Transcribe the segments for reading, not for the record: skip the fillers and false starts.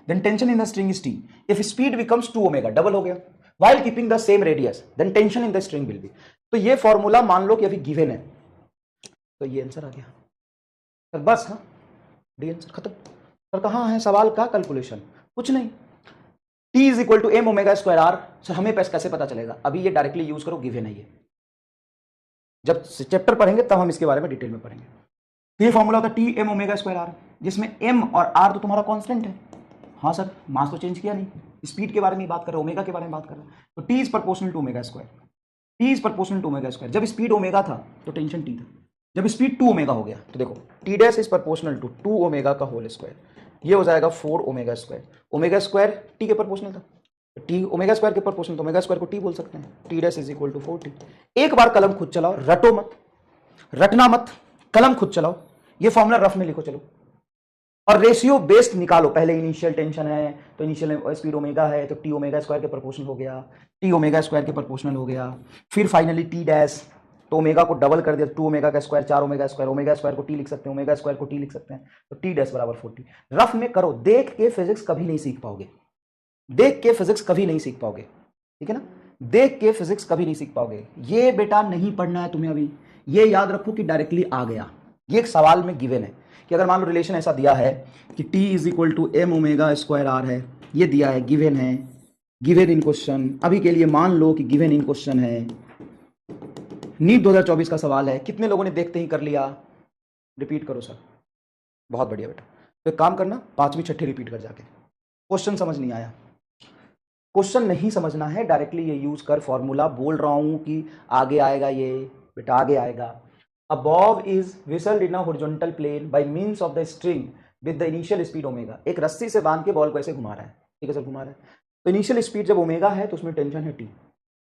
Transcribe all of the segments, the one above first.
then tension in the string is t. If speed becomes 2 omega, double हो गया, while keeping the same radius, then tension in the string will be. तो ये formula मान लो कि अभी given है, तो ये आंसर आ गया सर, बस। हाँ, डी आंसर खत्म सर। कहाँ है सवाल का कैलकुलेशन? कुछ नहीं। T is equal to M omega square R. Sir हमें कैसे पता चलेगा? अभी ये डायरेक्टली यूज करो, गिवन है ये। जब चैप्टर पढ़ेंगे तब हम इसके बारे में डिटेल में पढ़ेंगे। तो ये फॉर्मूला होता है T M omega square R, जिसमें एम और आर तो तुम्हारा कांस्टेंट है। हाँ सर, मास तो चेंज किया नहीं, स्पीड के बारे में बात कर रहे हैं, ओमेगा के बारे में बात कर रहे हैं। तो T is proportional to omega square, T is proportional to omega square. जब स्पीड ओमेगा था तो टेंशन टी था, जब स्पीड 2 ओमेगा हो गया तो देखो T dash is proportional to 2 omega का होल स्क्वायर, ये हो जाएगा 4 omega square. Omega square T के प्रोपोर्शनल था, टी ओमेगा स्क्वायर के प्रोपोर्शनल, तो ओमेगा स्क्वायर को टी बोल सकते हैं। T dash is equal to 4t। एक बार कलम खुद चलाओ, रटो मत, रटना मत, कलम खुद चलाओ, ये फॉर्मूला रफ में लिखो चलो, और रेशियो बेस्ड निकालो। पहले इनिशियल टेंशन है तो इनिशियल स्पीड ओमेगा है तो टी ओमेगा स्क्वायर के प्रोपोर्शनल हो गया, टी ओमेगा स्क्वायर के प्रोपोर्शनल हो गया। फिर फाइनली टी डैश, तो ओमेगा को डबल कर दिया, 2 ओमेगा का square 4 omega square, omega square को टी लिख सकते हैं, ओमेगा स्क्वायर को टी लिख सकते हैं, तो टी डैश बराबर 40। रफ में करो, देख के फिजिक्स कभी नहीं सीख पाओगे, देख के फिजिक्स कभी नहीं सीख पाओगे, ठीक है ना? देख के फिजिक्स कभी नहीं सीख पाओगे। ये बेटा नहीं पढ़ना है तुम्हें अभी, ये याद रखो कि डायरेक्टली आ गया। ये एक सवाल में गिवन है कि अगर मान लो रिलेशन ऐसा दिया है कि t is equal to M omega square R है, ये दिया है, गिवन है, गिवन इन क्वेश्चन। अभी के लिए मान लो कि गिवन इन क्वेश्चन है, नीट 2024 का सवाल है। कितने लोगों ने देखते ही कर लिया? रिपीट करो सर, बहुत बढ़िया बेटा। तो एक काम करना, 5वीं 6ठी रिपीट कर जाके। क्वेश्चन समझ नहीं आया, क्वेश्चन नहीं समझना है, डायरेक्टली ये यूज कर फॉर्मूला। बोल रहा हूं कि आगे आएगा, ये बेटा आगे आएगा। A bob is whistled in a horizontal plane by means of the string with the initial speed omega। एक रस्सी से बांध के बॉल को ऐसे घुमा रहा है, ठीक है सर, घुमा रहा है। तो इनिशियल स्पीड जब ओमेगा है तो उसमें टेंशन है t,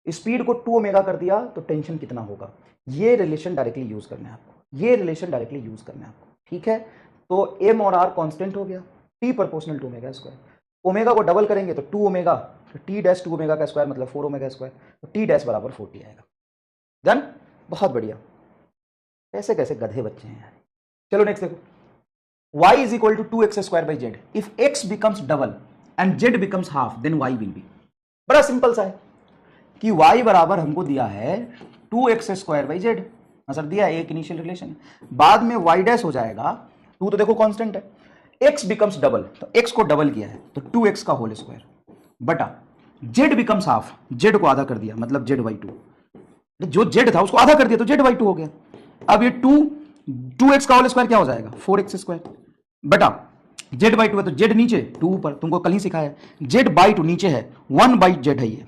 स्पीड को 2 ओमेगा कर दिया तो टेंशन कितना होगा? ये रिलेशन डायरेक्टली यूज करना है आपको, ये रिलेशन डायरेक्टली यूज करना है आपको, ठीक है? तो m और r कांस्टेंट हो गया, t proportional to omega square. Omega को डबल करेंगे तो 2 ओमेगा, तो t डैश 2 ओमेगा का स्क्वायर मतलब 4 ओमेगा स्क्वायर, तो t डैश बराबर 40 आएगा। डन, बहुत बढ़िया। कैसे कैसे गधे बच्चे हैं यार। चलो नेक्स्ट देखो, y is equal to 2x square by Z. If x becomes double and z becomes half then y will be. बड़ा सिंपल सा है कि y बराबर हमको दिया है 2x square by Z, sir दिया है, एक इनिशियल रिलेशन। बाद में y डैश हो जाएगा, 2 तो देखो कांस्टेंट है, x बिकम्स डबल तो x को डबल किया है तो 2x का होल स्क्वायर बटा z बिकम्स हाफ, z को आधा कर दिया मतलब z/2, जो z था उसको आधा कर दिया तो z/2 हो गया। अब ये 2x का होल स्क्वायर क्या हो जाएगा? 4x स्क्वायर बटा z/2 है तो z नीचे 2 ऊपर, तुमको कल ही सिखाया है। z/2 नीचे है, 1/z है ये,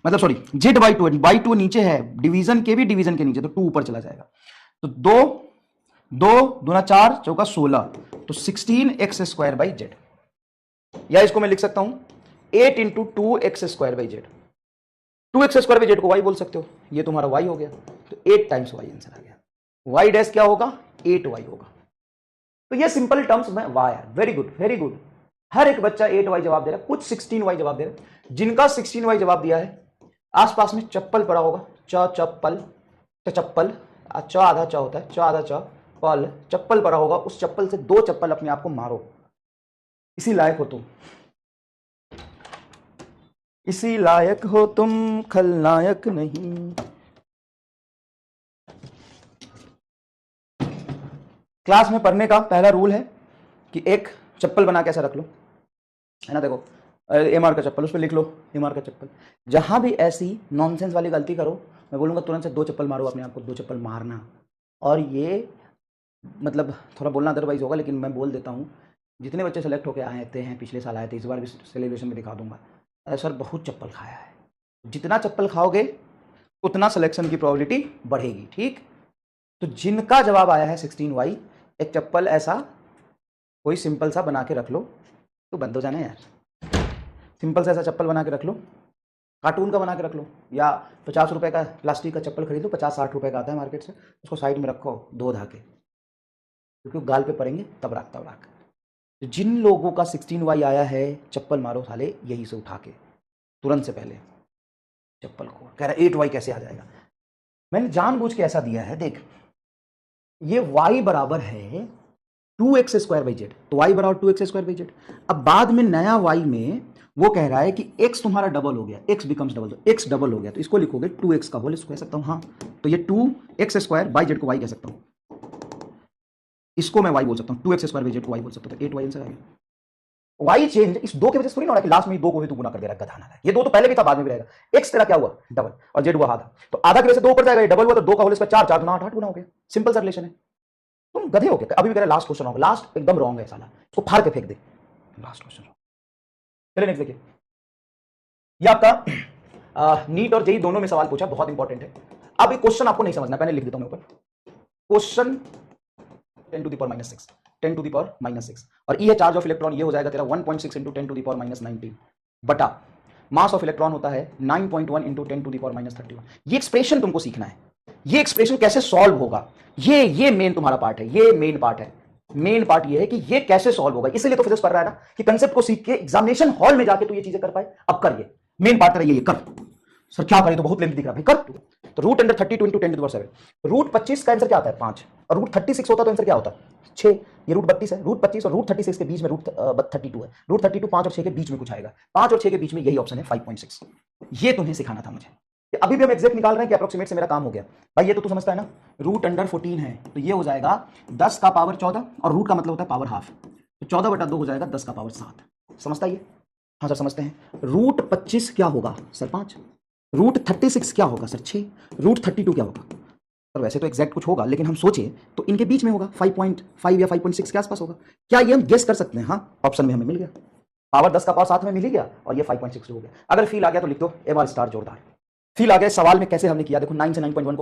मतलब सॉरी z/2 है, बाई 2 नीचे है, डिवीजन के भी डिवीजन के नीचे, तो 2 ऊपर चला जाएगा। तो 2 2 दूना 4 चौका 16, तो 16x स्क्वायर बाई जेड। या इसको मैं लिख सकता हूं 8 into 2x square by Z. 2x square by Z को y बोल सकते हो, ये तुम्हारा y हो गया, तो 8 टाइम्स y आंसर आ गया। y डैश क्या होगा? 8y होगा। तो ये सिंपल टर्म्स में y है। Very good, very good. हर एक बच्चा 8y जवाब दे रहा है, कुछ 16y जवाब दे रहे हैं। जिनका 16y जवाब दिया है आसपास में चप्पल पड़ा होगा, चप्पल, चप्पल, च आधा च होता है, च आधा च पल, चप्पल पड़ा होगा, उस चप्पल से 2 चप्पल अपने आप को मारो। इसी लायक हो तुम, इसी लायक हो तुम, खलनायक नहीं। क्लास में पढ़ने का पहला रूल है कि एक चप्पल बना के ऐसा रख लो, है ना? देखो एमआर का चप्पल, उस पर लिख लो एमआर का चप्पल। जहां भी ऐसी नॉनसेंस वाली गलती करो, मैं बोलूंगा तुरंत से 2 चप्पल मारो अपने आप को, 2 चप्पल मारना। और ये मतलब थोड़ा बोलना अदरवाइज होगा, लेकिन मैं बोल देता हूँ, जितने बच्चे सेलेक्ट होकर आए हैं, पिछले साल आए थे, इस बार भी सेलिब्रेशन में दिखा दूंगा, सर बहुत चप्पल खाया है। जितना चप्पल खाओगे उतना सिलेक्शन की प्रोबेबिलिटी बढ़ेगी, ठीक? तो जिनका जवाब आया है 16y, एक चप्पल ऐसा कोई सिंपल सा बना के रख लो, तो बंद हो जाना यार। सिंपल सा ऐसा चप्पल बना के रख लो, कार्टून का बना के रख लो, या 50 रुपए का प्लास्टिक का चप्पल खरीद लो, 50-60 रुपए का आता है मार्केट से, उसको साइड में रखो, धो धा के, क्योंकि गाल पे पड़ेंगे तब राख। तो जिन लोगों का 16y आया है, चप्पल मारो साले यही से उठा के, तुरंत से पहले चप्पल को। कह रहा 8y कैसे आ जाएगा? मैंने जानबूझ के ऐसा दिया है, देख ये y बराबर है 2x स्क्वायर बाई जेड, तो y बराबर 2x स्क्वायर बाई जेड। अब बाद में नया y में वो कह रहा है कि x तुम्हारा डबल हो गया, x बिकम्स डबल, तो x डबल हो गया, तो इसको लिखोगे 2x का होल स्क्वायर कह सकता हूं, हाँ, तो ये 2x स्क्वायर बाई जेड को y कह सकता हूं, इसको मैं y बोल सकता हूं, 2x स्क्वायर बाई जेड को y बोल सकता हूं, तो 8y आंसर आ गया। वाई चेंज इस दो की वजह से थोड़ी ना हो रहा कि लास्ट में दो को भी तू गुना कर दे रहा है, गधा ना। ये दो तो पहले भी था, बाद में भी रहेगा। एक्स तेरा क्या हुआ, डबल, और जेड हुआ आधा, तो आधा की वजह से दो ऊपर जाएगा, ये डबल हुआ तो दो का होल स्क्वायर 4, 4 गुना 8, 8 गुना हो गया। सिंपल सा रिलेशन है। तुम गधे हो गए। अभी भी कह रहे लास्ट क्वेश्चन होगा, लास्ट एकदम रॉन्ग है साला, इसको फाड़ के फेंक दे, लास्ट क्वेश्चन। चलिए नेक्स्ट देखिए, ये आपका नीट और जेई दोनों में सवाल पूछा, बहुत इंपॉर्टेंट है। अब एक क्वेश्चन आपको नहीं समझना, पहले लिख देता हूं मैं ऊपर, question 10 to the power -6, 10 to the power -6, और ये चार्ज ऑफ इलेक्ट्रॉन ये हो जाएगा तेरा 1.6 इंटू 10 टू द पावर -19 बटा मास ऑफ इलेक्ट्रॉन होता है 9.1 इंटू 10 टू द पावर -31। ये एक्सप्रेशन तुमको सीखना है, ये एक्सप्रेशन कैसे सॉल्व होगा, ये मेन तुम्हारा पार्ट है, ये मेन पार्ट है। मेन पार्ट ये है कि ये कैसे सॉल्व होगा, इसीलिए तो फिजिक्स पढ़ रहा है ना, कि कंसेप्ट को सीख के एग्जामिनेशन हॉल में जाके तू ये चीजें कर पाए। अब कर, ये मेन पार्ट तेरा ये कर। सर क्या करें, तो बहुत लेंथ दिख रहा है भाई, कर। तो root under 32 into 10 to the power 7, root 25 का आंसर क्या आता है 5, और रूट 36 होता तो आंसर क्या होता 6। ये रूट 32 है, रूट 25 और रूट 36 के बीच में रूट 32 है, रूट 32 5 और 6 के बीच में कुछ आएगा, 5 और 6 के बीच में यही ऑप्शन है 5.6। ये तुम्हें सिखाना था मुझे। अभी भी हम एग्जैक्ट निकाल रहे हैं कि अप्रोक्सीमेट से मेरा काम हो गया भाई। ये तो तू समझता है ना, रूट अंडर 14 है तो ये हो जाएगा 10 का पावर 14, और रूट का मतलब होता है पावर हाफ, तो 14 बटा 2 हो जाएगा 10 का पावर 7। समझता है ये? हाँ सर समझते हैं। रूट 25 क्या होगा सर 5, रूट 36 क्या होगा सर 6, रूट 32 क्या होगा सर, वैसे तो एग्जैक्ट कुछ होगा लेकिन हम सोचे तो इनके बीच में होगा, 5.5 या 5.6 के आसपास होगा। क्या ये हम गेस कर सकते हैं? हाँ, ऑप्शन में हमें मिल गया, पावर 10 का पावर 7 में मिल ही गया, और ये 5.6 हो गया। अगर फील आ गया तो लिख दो MR स्टार जोरदार। फील आ गया सवाल में कैसे हमने किया, देखो 9 से 9.1